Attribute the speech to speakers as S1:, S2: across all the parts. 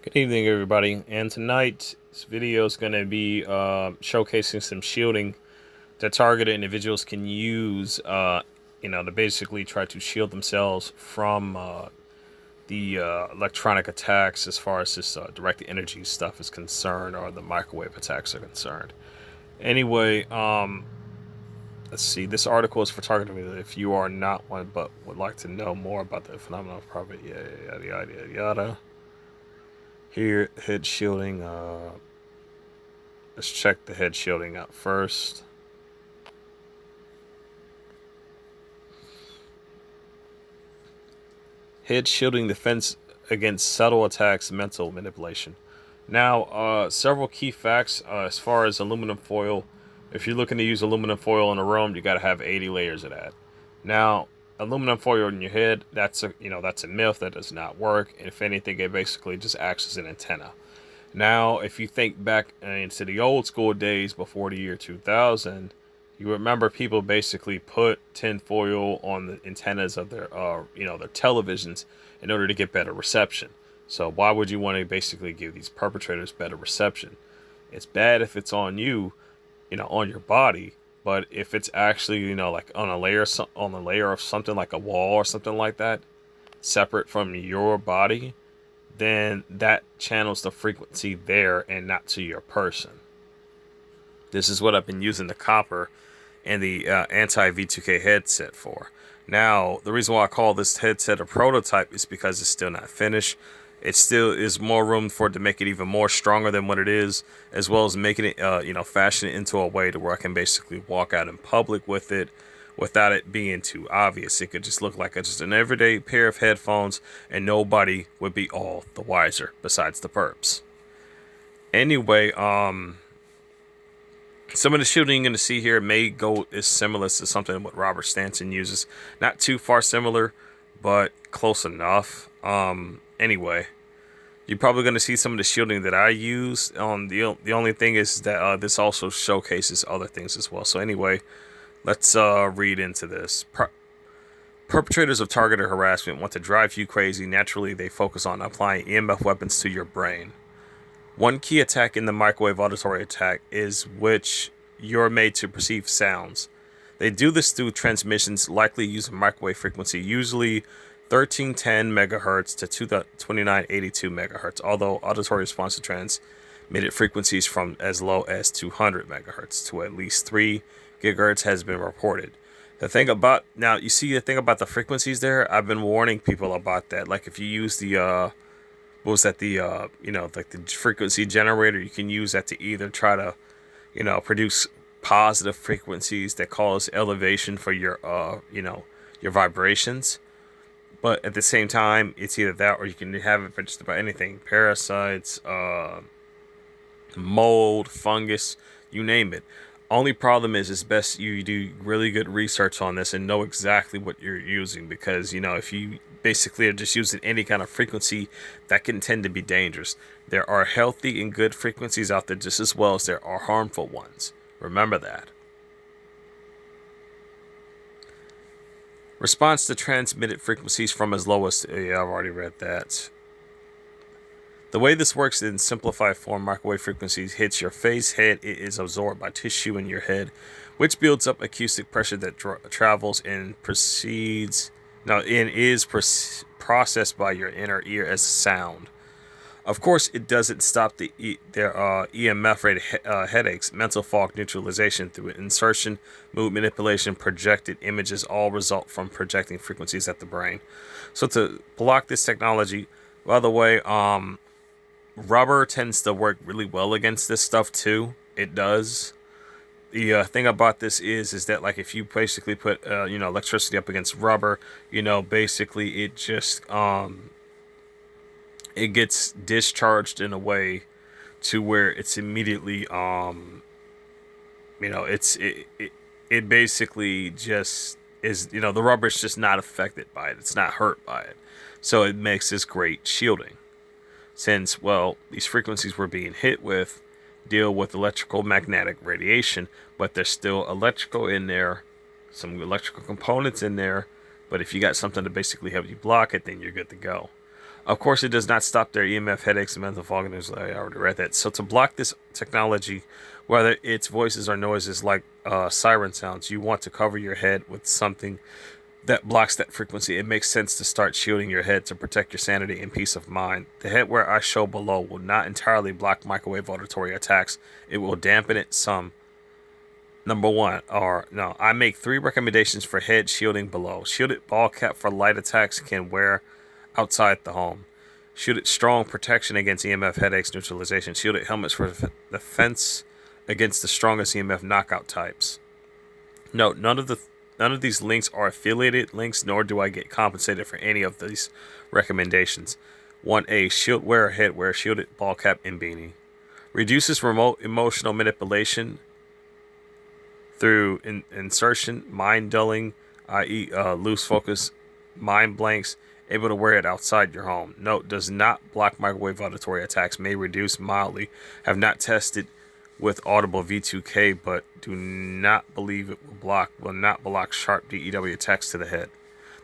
S1: Good evening, everybody. And tonight's video is going to be showcasing some shielding that targeted individuals can use, to basically try to shield themselves from the electronic attacks as far as this direct energy stuff is concerned, or the microwave attacks are concerned. Anyway, let's see. This article is for targeting if you are not one but would like to know more about the phenomenon of profit, yada, yada, yada, yada. Here, head shielding. Let's check the head shielding out first. Head shielding defense against subtle attacks, mental manipulation. Now, several key facts as far as aluminum foil. If you're looking to use aluminum foil in a room, you got to have 80 layers of that. Now, aluminum foil in your head, that's a myth. That does not work. If anything, it basically just acts as an antenna. Now, if you think back into the old school days before the year 2000, you remember people basically put tinfoil on the antennas of their televisions in order to get better reception. So why would you want to basically give these perpetrators better reception? It's bad if it's on you, on your body, but if it's actually, like on a layer of something like a wall or something like that, separate from your body, then that channels the frequency there and not to your person. This is what I've been using the copper and the anti-V2K headset for. Now, the reason why I call this headset a prototype is because it's still not finished. It still is more room for it to make it even more stronger than what it is, as well as making it, fashion it into a way to where I can basically walk out in public with it without it being too obvious. It could just look like just an everyday pair of headphones, and nobody would be all the wiser besides the perps. Anyway, some of the shielding you're going to see here may go as similar to something what Robert Stanton uses. Not too far similar, but close enough. Anyway, you're probably going to see some of the shielding that I use. The only thing is that this also showcases other things as well. So anyway, let's read into this. Perpetrators of targeted harassment want to drive you crazy. Naturally, they focus on applying EMF weapons to your brain. One key attack in the microwave auditory attack is which you're made to perceive sounds. They do this through transmissions likely using microwave frequency, usually 1310 MHz to 2982 MHz, although auditory response to transmitted frequencies from as low as 200 MHz to at least 3 GHz has been reported. The thing about the frequencies there, I've been warning people about that. Like if you use the like the frequency generator, you can use that to either try to, produce positive frequencies that cause elevation for your your vibrations. But at the same time, it's either that or you can have it for just about anything. Parasites, mold, fungus, you name it. Only problem is it's best you do really good research on this and know exactly what you're using, because if you basically are just using any kind of frequency, that can tend to be dangerous. There are healthy and good frequencies out there just as well as there are harmful ones. Remember that. Response to transmitted frequencies from as low as I've already read that. The way this works in simplified form, microwave frequencies hits your face, head. It is absorbed by tissue in your head, which builds up acoustic pressure that travels and is processed by your inner ear as sound. Of course, it doesn't stop the EMF-rated headaches, mental fog, neutralization through insertion, mood manipulation, projected images all result from projecting frequencies at the brain. So to block this technology, by the way, rubber tends to work really well against this stuff too. It does. The thing about this is that like if you basically put electricity up against rubber, basically it just it gets discharged in a way to where it's immediately it basically just is, the rubber is just not affected by it. It's not hurt by it. So it makes this great shielding. Since, well, these frequencies we're being hit with deal with electrical magnetic radiation, but there's still electrical in there, some electrical components in there. But if you got something to basically help you block it, then you're good to go. Of course, it does not stop their EMF headaches and mental fogginess. I already read that. So to block this technology, whether it's voices or noises like siren sounds, you want to cover your head with something that blocks that frequency. It makes sense to start shielding your head to protect your sanity and peace of mind. The headwear I show below will not entirely block microwave auditory attacks. It will dampen it some. Number one, or no, I make 3 recommendations for head shielding below. Shielded ball cap for light attacks can wear outside the home. Shielded strong protection against EMF headaches neutralization. Shielded helmets for defense against the strongest EMF knockout types. Note, none of these links are affiliated links, nor do I get compensated for any of these recommendations. 1A, shield wear, headwear, shielded ball cap, and beanie. Reduces remote emotional manipulation through insertion, mind dulling, i.e. Loose focus, mind blanks, able to wear it outside your home. Note, does not block microwave auditory attacks, may reduce mildly. Have not tested with Audible V2K, but do not believe it will not block sharp DEW attacks to the head.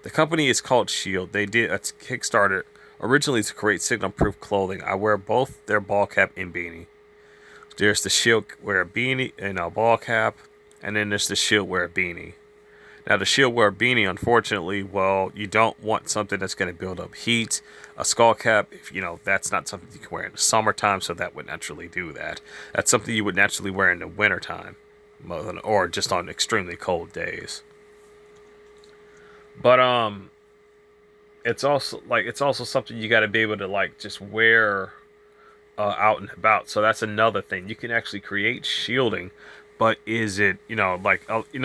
S1: The company is called Shield. They did a Kickstarter originally to create signal-proof clothing. I wear both their ball cap and beanie. There's the Shield wear beanie and a ball cap, and then there's the Shield wear beanie. Now the Shield wear beanie, unfortunately, well, you don't want something that's going to build up heat. A skull cap, if that's not something you can wear in the summertime, so that would naturally do that. That's something you would naturally wear in the wintertime, or just on extremely cold days. But it's also something you got to be able to just wear out and about. So that's another thing. You can actually create shielding, but is it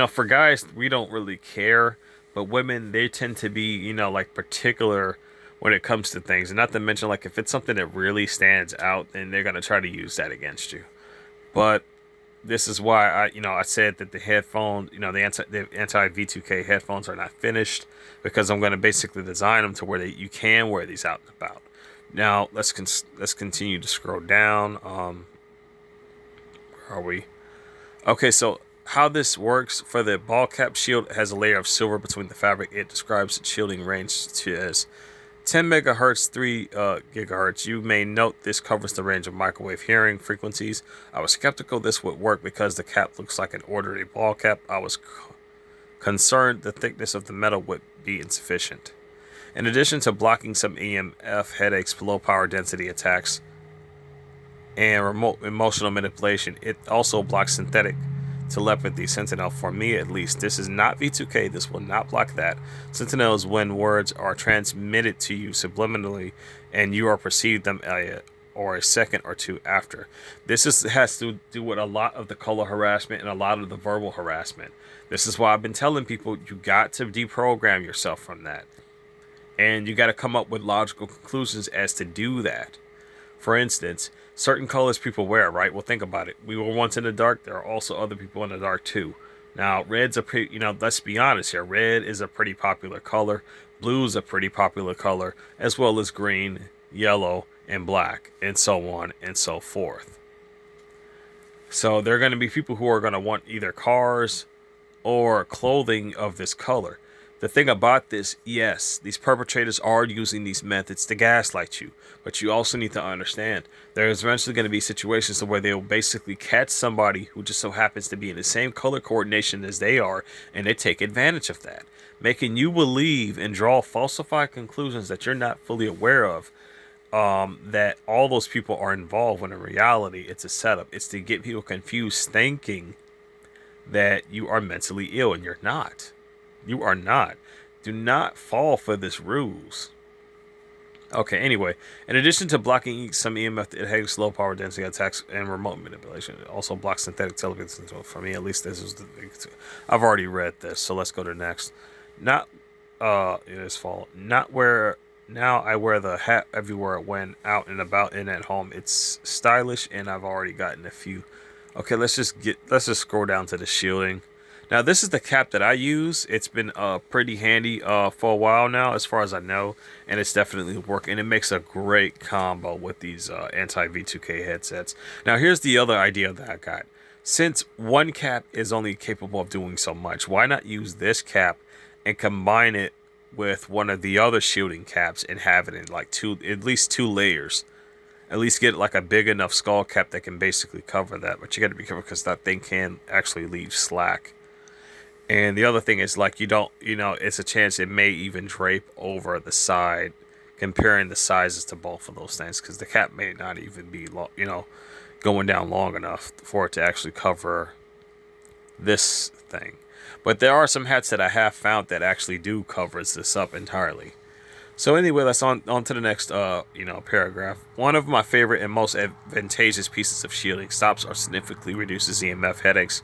S1: for guys we don't really care, but women they tend to be particular when it comes to things, and not to mention if it's something that really stands out, then they're gonna try to use that against you. But this is why I said that the headphones, the anti V2K headphones are not finished, because I'm gonna basically design them to where you can wear these out and about. Now let's continue to scroll down. Where are we? Okay, so how this works for the ball cap shield has a layer of silver between the fabric. It describes its shielding range as 10 megahertz, 3 gigahertz. You may note this covers the range of microwave hearing frequencies. I was skeptical this would work because the cap looks like an ordinary ball cap. I was concerned the thickness of the metal would be insufficient. In addition to blocking some EMF headaches, low power density attacks, and remote emotional manipulation, it also blocks synthetic telepathy. Sentinel, for me at least, this is not V2K. This will not block that. Sentinel is when words are transmitted to you subliminally and you are perceived them or a second or two after. This has to do with a lot of the color harassment and a lot of the verbal harassment. This is why I've been telling people you got to deprogram yourself from that, and you got to come up with logical conclusions as to do that. For instance, certain colors people wear, right? Well, think about it. We were once in the dark. There are also other people in the dark too. Now, red's a pretty, let's be honest here. Red is a pretty popular color. Blue is a pretty popular color, as well as green, yellow, and black, and so on and so forth. So there are going to be people who are going to want either cars or clothing of this color. The thing about this, yes, these perpetrators are using these methods to gaslight you, but you also need to understand there's eventually going to be situations where they will basically catch somebody who just so happens to be in the same color coordination as they are, and they take advantage of that, making you believe and draw falsified conclusions that you're not fully aware of, that all those people are involved, when in reality it's a setup. It's to get people confused, thinking that you are mentally ill, and you're not. You are not. Do not fall for this ruse. Okay, anyway, in addition to blocking some EMF, it has low power density attacks and remote manipulation. It also blocks synthetic telepathy. So for me, at least, this is the big two. I've already read this, so let's go to next. Not, it is fall. Not where. Now I wear the hat everywhere when out and about and at home. It's stylish, and I've already gotten a few. Okay, let's just scroll down to the shielding. Now, this is the cap that I use. It's been pretty handy for a while now, as far as I know, and it's definitely working. It makes a great combo with these anti-V2K headsets. Now, here's the other idea that I got. Since one cap is only capable of doing so much, why not use this cap and combine it with one of the other shielding caps and have it in like at least two layers. At least get like a big enough skull cap that can basically cover that. But you got to be careful because that thing can actually leave slack. And the other thing is like it's a chance it may even drape over the side, comparing the sizes to both of those things because the cap may not even be going down long enough for it to actually cover this thing. But there are some hats that I have found that actually do covers this up entirely. So anyway, let's on to the next paragraph. One of my favorite and most advantageous pieces of shielding stops or significantly reduces EMF headaches,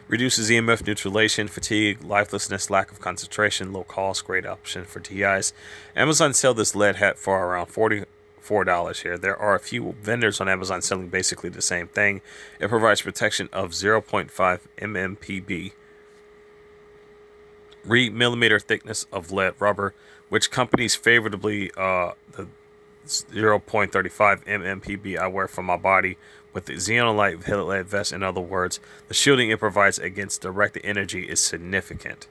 S1: reduces EMF neutralization, fatigue, lifelessness, lack of concentration, low cost, great option for TIs. Amazon sell this lead hat for around $44 here. There are a few vendors on Amazon selling basically the same thing. It provides protection of 0.5 mmPb. Millimeter thickness of lead rubber, which companies favorably the 0.35 mmPb I wear for my body with the Xenolite lead vest. In other words, the shielding it provides against direct energy is significant.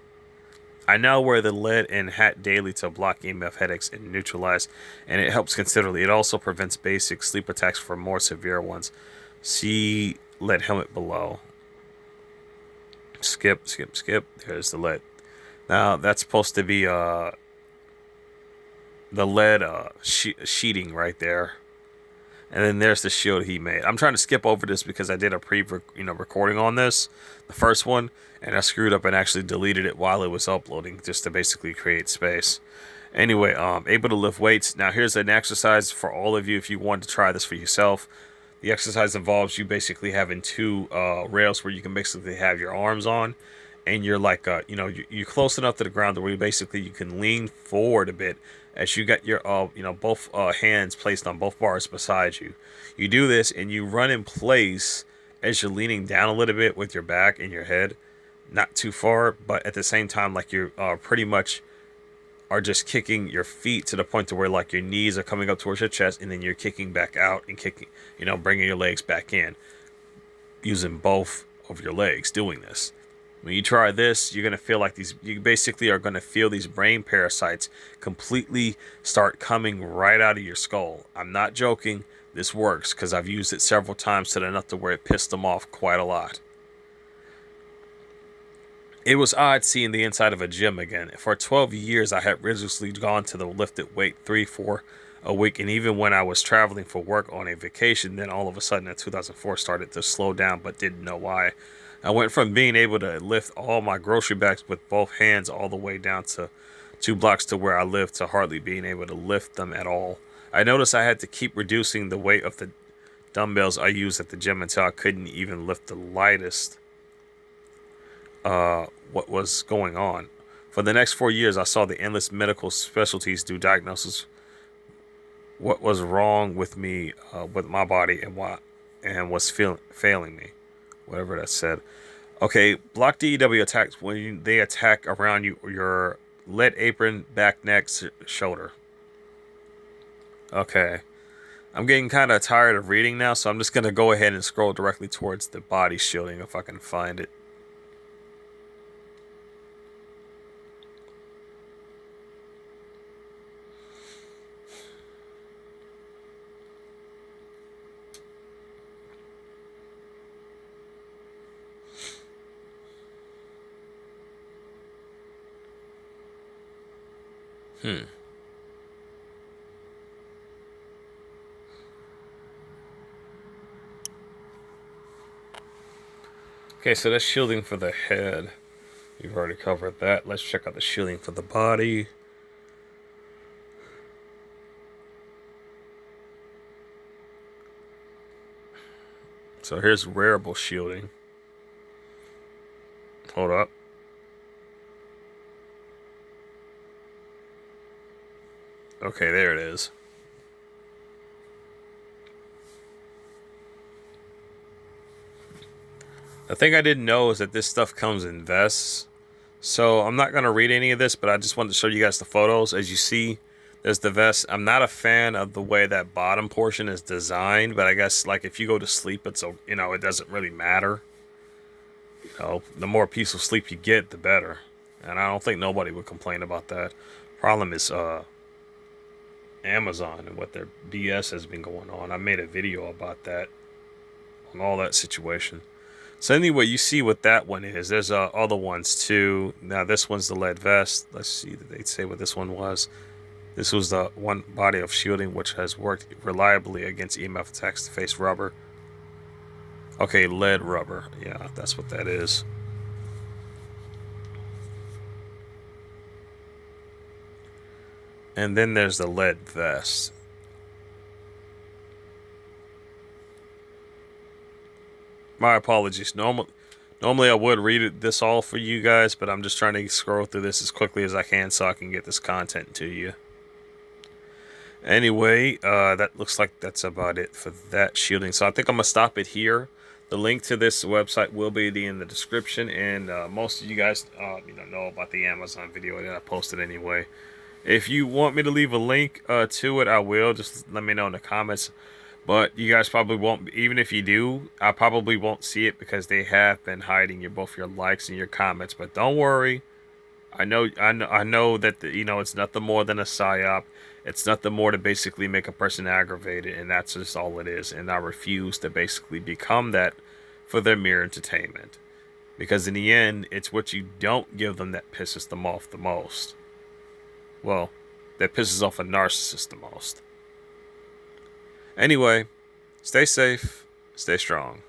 S1: I now wear the lead in hat daily to block EMF headaches and neutralize, and it helps considerably. It also prevents basic sleep attacks for more severe ones. See lead helmet below. Skip. There's the lead. Now, that's supposed to be the lead sheeting right there. And then there's the shield he made. I'm trying to skip over this because I did a recording on this, the first one, and I screwed up and actually deleted it while it was uploading just to basically create space. Anyway, able to lift weights. Now, here's an exercise for all of you if you want to try this for yourself. The exercise involves you basically having two rails where you can basically have your arms on. And you're like, you're close enough to the ground where you can lean forward a bit as you got your, both hands placed on both bars beside you. You do this and you run in place as you're leaning down a little bit with your back and your head, not too far, but at the same time, like you're pretty much are just kicking your feet to the point to where like your knees are coming up towards your chest, and then you're kicking back out and kicking, bringing your legs back in, using both of your legs doing this. When you try this, you're going to feel like you basically are going to feel these brain parasites completely start coming right out of your skull. I'm not joking. This works because I've used it several times to enough to where it pissed them off quite a lot. It was odd seeing the inside of a gym again. For 12 years, I had religiously gone to the lifted weight 3-4 a week, and even when I was traveling for work on a vacation, then all of a sudden in 2004 started to slow down, but didn't know why. I went from being able to lift all my grocery bags with both hands all the way down to 2 blocks to where I live to hardly being able to lift them at all. I noticed I had to keep reducing the weight of the dumbbells I used at the gym until I couldn't even lift the lightest. What was going on? For the next 4 years, I saw the endless medical specialties do diagnosis what was wrong with me, with my body, and was failing me. Whatever that said. Okay, block DEW attacks when they attack around your lead apron, back, neck, shoulder. Okay. I'm getting kind of tired of reading now, so I'm just going to go ahead and scroll directly towards the body shielding if I can find it. Okay, so that's shielding for the head. We've already covered that. Let's check out the shielding for the body. So here's wearable shielding. Hold up. Okay, there it is. The thing I didn't know is that this stuff comes in vests. So I'm not going to read any of this, but I just wanted to show you guys the photos. As you see, there's the vest. I'm not a fan of the way that bottom portion is designed, but I guess like if you go to sleep, it doesn't really matter. The more peaceful sleep you get, the better. And I don't think nobody would complain about that. Problem is Amazon and what their BS has been going on. I made a video about that, on all that situation. So anyway, you see what that one is. There's other ones too. Now this one's the lead vest. Let's see, did they say what this one was? This was the one body of shielding which has worked reliably against EMF attacks to face rubber. Okay, lead rubber. Yeah, that's what that is. And then there's the lead vest. My apologies. Normally I would read this all for you guys, but I'm just trying to scroll through this as quickly as I can so I can get this content to you. Anyway, that looks like that's about it for that shielding. So I think I'm going to stop it here. The link to this website will be in the description, and most of you guys know about the Amazon video that I posted anyway. If you want me to leave a link to it, I will. Just let me know in the comments. But you guys probably won't. Even if you do, I probably won't see it because they have been hiding both your likes and your comments. But don't worry. I know that it's nothing more than a psyop. It's nothing more to basically make a person aggravated, and that's just all it is. And I refuse to basically become that for their mere entertainment, because in the end, it's what you don't give them that pisses them off the most. Well, that pisses off a narcissist the most. Anyway, stay safe, stay strong.